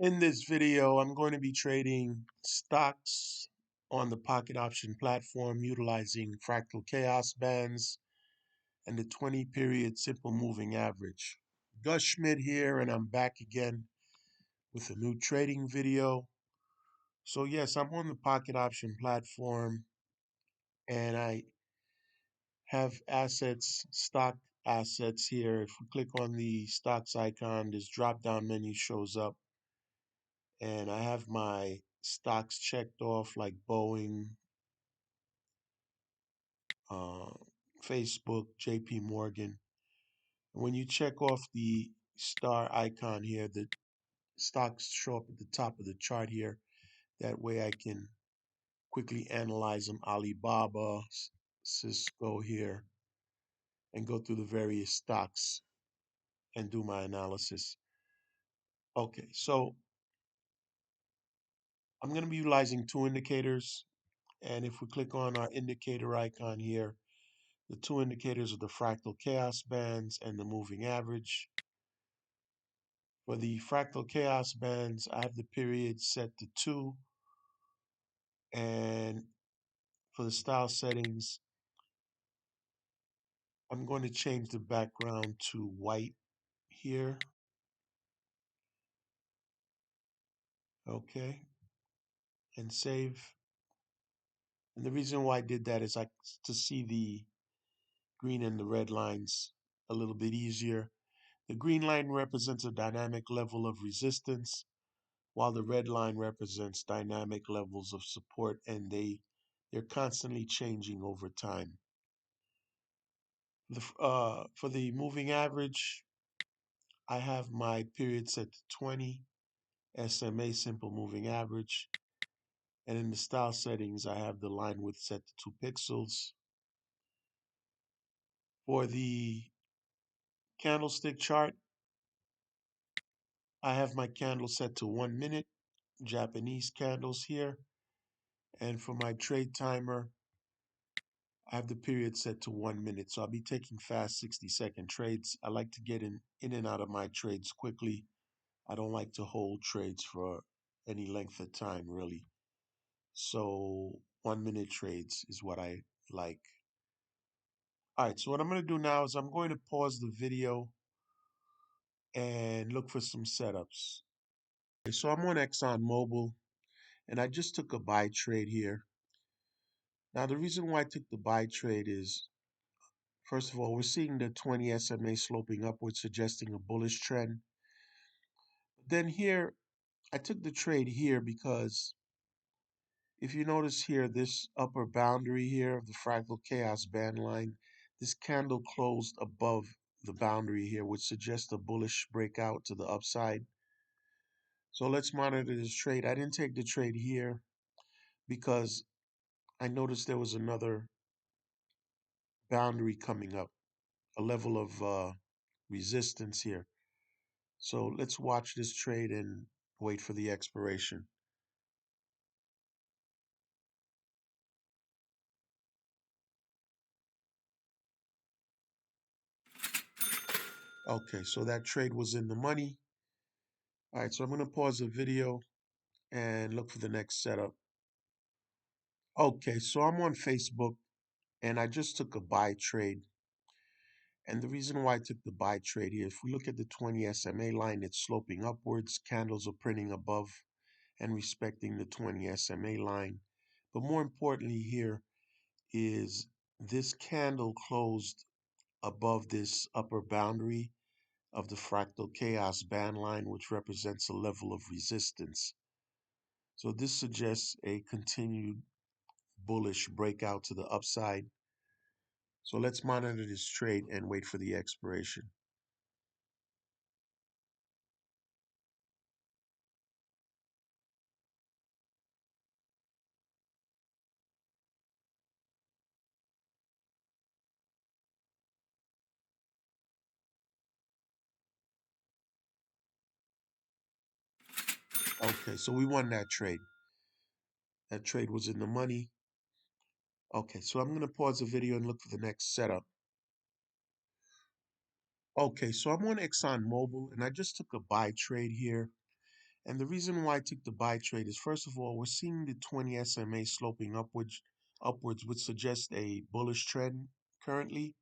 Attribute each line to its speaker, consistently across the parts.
Speaker 1: In this video, I'm going to be trading stocks on the pocket option platform utilizing Fractal Chaos Bands and the 20 period simple moving average. Gus Schmidt here, and I'm back again with a new trading video. So yes, I'm on the pocket option platform and I have assets, stock assets here. If we click on the stocks icon, this drop down menu shows up and I have my stocks checked off like Boeing, uh, Facebook, JP Morgan. When you check off the star icon here, the stocks show up at the top of the chart here. That way I can quickly analyze them. Alibaba, Cisco here, and go through the various stocks and do my analysis. Okay, so I'm going to be utilizing two indicators. And if we click on our indicator icon here, the two indicators are the fractal chaos bands and the moving average. For the fractal chaos bands, I have the period set to 2. And for the style settings, I'm going to change the background to white here. Okay. And save. And the reason why I did that is to see the green and the red lines a little bit easier. The green line represents a dynamic level of resistance, while the red line represents dynamic levels of support, and they're constantly changing over time. For the moving average, I have my period set to 20, SMA simple moving average, and in the style settings, I have the line width set to 2 pixels. For the candlestick chart, I have my candle set to 1 minute, Japanese candles here, and for my trade timer, I have the period set to 1 minute. So I'll be taking fast 60-second trades. I like to get in and out of my trades quickly. I don't like to hold trades for any length of time, really. So 1 minute trades is what I like. All right, so what I'm going to do now is I'm going to pause the video and look for some setups. Okay, so I'm on Exxon Mobil and I just took a buy trade here. Now the reason why I took the buy trade is, first of all, we're seeing the 20 SMA sloping upward, suggesting a bullish trend. Then here, I took the trade here because if you notice here, this upper boundary here of the fractal chaos band line, this candle closed above the boundary here, which suggests a bullish breakout to the upside. So let's monitor this trade. I didn't take the trade here because I noticed there was another boundary coming up, a level of resistance here. So let's watch this trade and wait for the expiration. Okay, so that trade was in the money. All right, so I'm going to pause the video and look for the next setup. Okay, so I'm on Facebook and I just took a buy trade. And the reason why I took the buy trade here, if we look at the 20 SMA line, it's sloping upwards. Candles are printing above and respecting the 20 SMA line. But more importantly here is this candle closed above this upper boundary of the fractal chaos band line, which represents a level of resistance. So this suggests a continued bullish breakout to the upside. So let's monitor this trade and wait for the expiration. Okay, so we won that trade. That trade was in the money. Okay, so I'm going to pause the video and look for the next setup. Okay, so I'm on Exxon Mobil and I just took a buy trade here. And the reason why I took the buy trade is, first of all, we're seeing the 20 SMA sloping upwards, which suggests a bullish trend currently.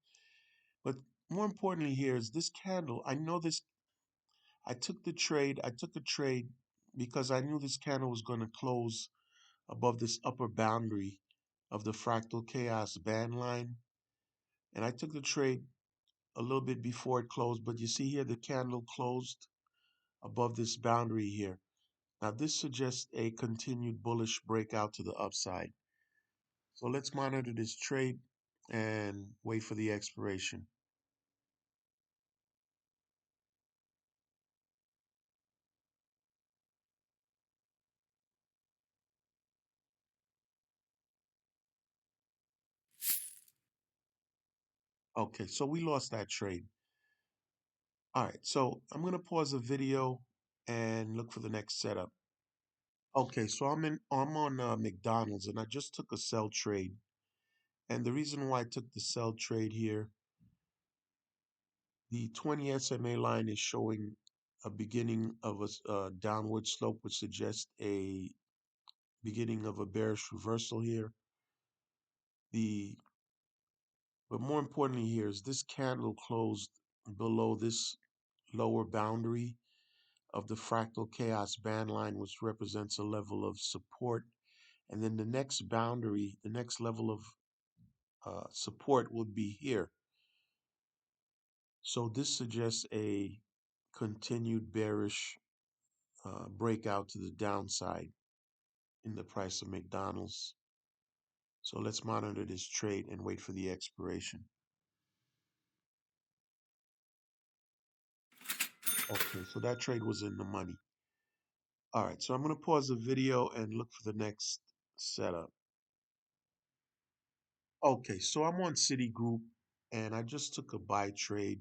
Speaker 1: But more importantly here is this candle. I know this. I took the trade. I took a trade because I knew this candle was going to close above this upper boundary of the Fractal Chaos Band line. And I took the trade a little bit before it closed, but you see here the candle closed above this boundary here. Now this suggests a continued bullish breakout to the upside. So let's monitor this trade and wait for the expiration. Okay, so we lost that trade. All right, so I'm gonna pause the video and look for the next setup. Okay, so I'm on McDonald's and I just took a sell trade. And the reason why I took the sell trade here, the 20 SMA line is showing a beginning of a downward slope, which suggests a beginning of a bearish reversal here. The But more importantly here is this candle closed below this lower boundary of the Fractal Chaos Band line, which represents a level of support. And then the next boundary, the next level of support would be here. So this suggests a continued bearish breakout to the downside in the price of McDonald's. So let's monitor this trade and wait for the expiration. Okay, so that trade was in the money. All right, so I'm going to pause the video and look for the next setup. Okay, so I'm on Citigroup and I just took a buy trade.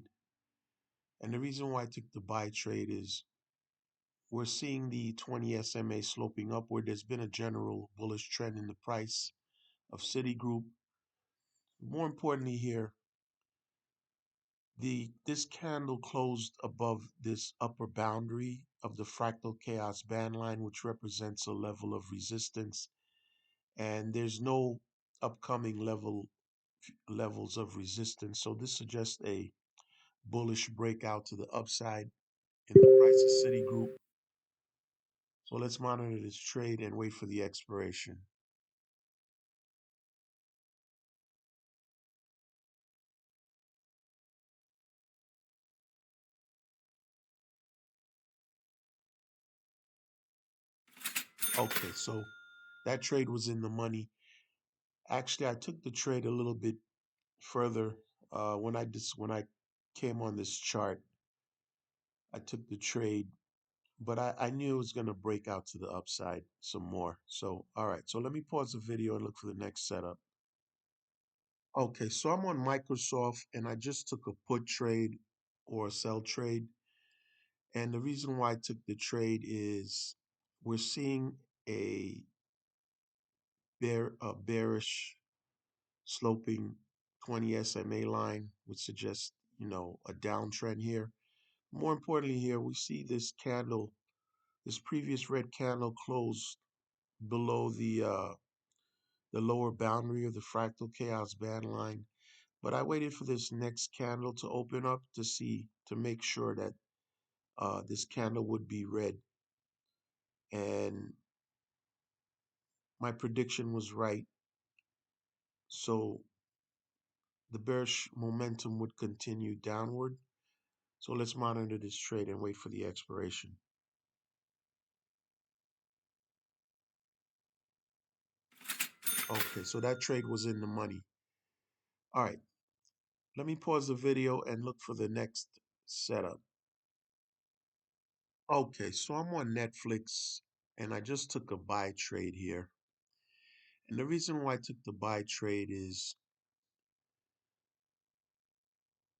Speaker 1: And the reason why I took the buy trade is we're seeing the 20 SMA sloping upward. There's been a general bullish trend in the price of Citigroup. More importantly here, this candle closed above this upper boundary of the Fractal Chaos Band line, which represents a level of resistance. And there's no upcoming levels of resistance. So this suggests a bullish breakout to the upside in the price of Citigroup. So let's monitor this trade and wait for the expiration. Okay, so that trade was in the money. Actually, I took the trade a little bit further when I came on this chart. I took the trade, but I knew it was going to break out to the upside some more. So, all right, so let me pause the video and look for the next setup. Okay, so I'm on Microsoft and I just took a put trade or a sell trade. And the reason why I took the trade is we're seeing a bearish sloping 20 SMA line, which suggests, a downtrend here. More importantly here, we see this candle, this previous red candle closed below the lower boundary of the Fractal Chaos Band line. But I waited for this next candle to open up to make sure that this candle would be red. And my prediction was right. So the bearish momentum would continue downward. So let's monitor this trade and wait for the expiration. Okay, so that trade was in the money. All right, let me pause the video and look for the next setup. Okay, so I'm on Netflix and I just took a buy trade here. And the reason why I took the buy trade is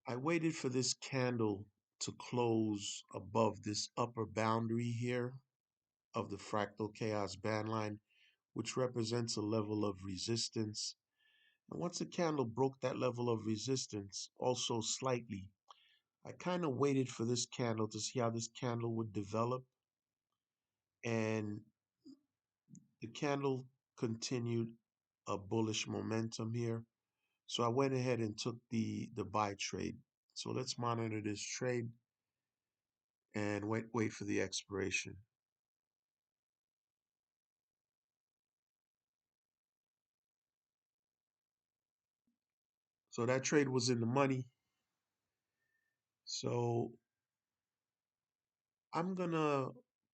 Speaker 1: I waited for this candle to close above this upper boundary here of the Fractal Chaos Band line, which represents a level of resistance. And once the candle broke that level of resistance, also slightly, I kind of waited for this candle to see how this candle would develop. and the candle continued a bullish momentum here. So I went ahead and took the buy trade. So let's monitor this trade and wait for the expiration. So that trade was in the money. So I'm gonna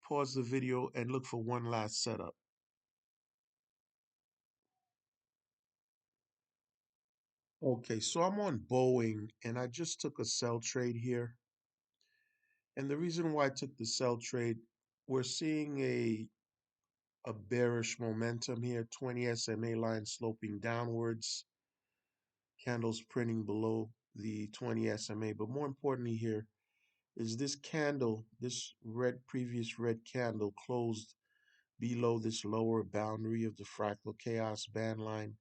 Speaker 1: pause the video and look for one last setup. Okay, so I'm on Boeing and I just took a sell trade here. And the reason why I took the sell trade, we're seeing a bearish momentum here, 20 SMA line sloping downwards, candles printing below the 20 SMA. But more importantly here is this candle, this previous red candle closed below this lower boundary of the fractal chaos band line,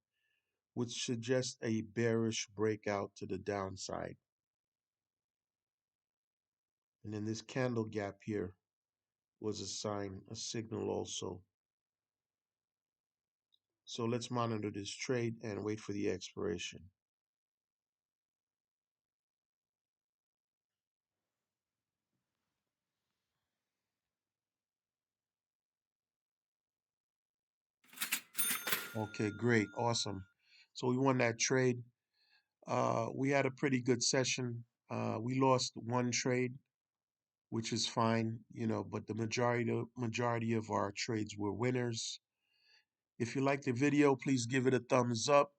Speaker 1: which suggests a bearish breakout to the downside. And then this candle gap here was a sign, a signal also. So let's monitor this trade and wait for the expiration. Okay, great, awesome. So we won that trade. We had a pretty good session. We lost one trade, which is fine, but the majority of our trades were winners. If you like the video, please give it a thumbs up.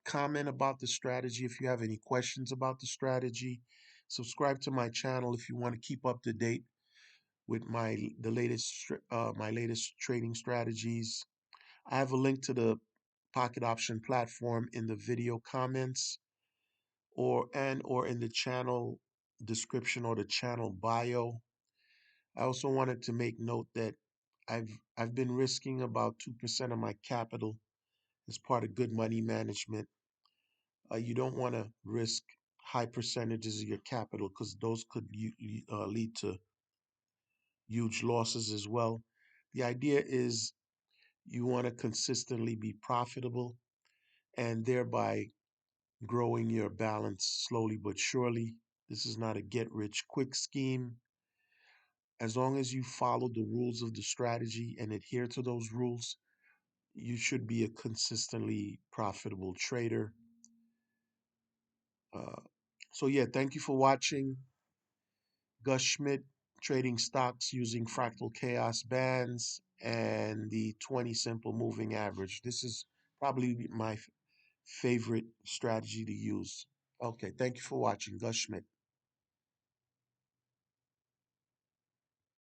Speaker 1: Comment about the strategy if you have any questions about the strategy. Subscribe to my channel if you want to keep up to date with my latest trading strategies. I have a link to the pocket option platform in the video comments or in the channel description or the channel bio. I also wanted to make note that I've been risking about 2% of my capital as part of good money management. You don't want to risk high percentages of your capital because those could lead to huge losses as well. The idea is you want to consistently be profitable and thereby growing your balance slowly but surely. This is not a get rich quick scheme. As long as you follow the rules of the strategy and adhere to those rules, you should be a consistently profitable trader. Uh, so yeah, thank you for watching. Gus Schmidt, trading stocks using Fractal Chaos Bands and the 20 simple moving average. This is probably my favorite strategy to use. Okay, thank you for watching. Gus Schmidt.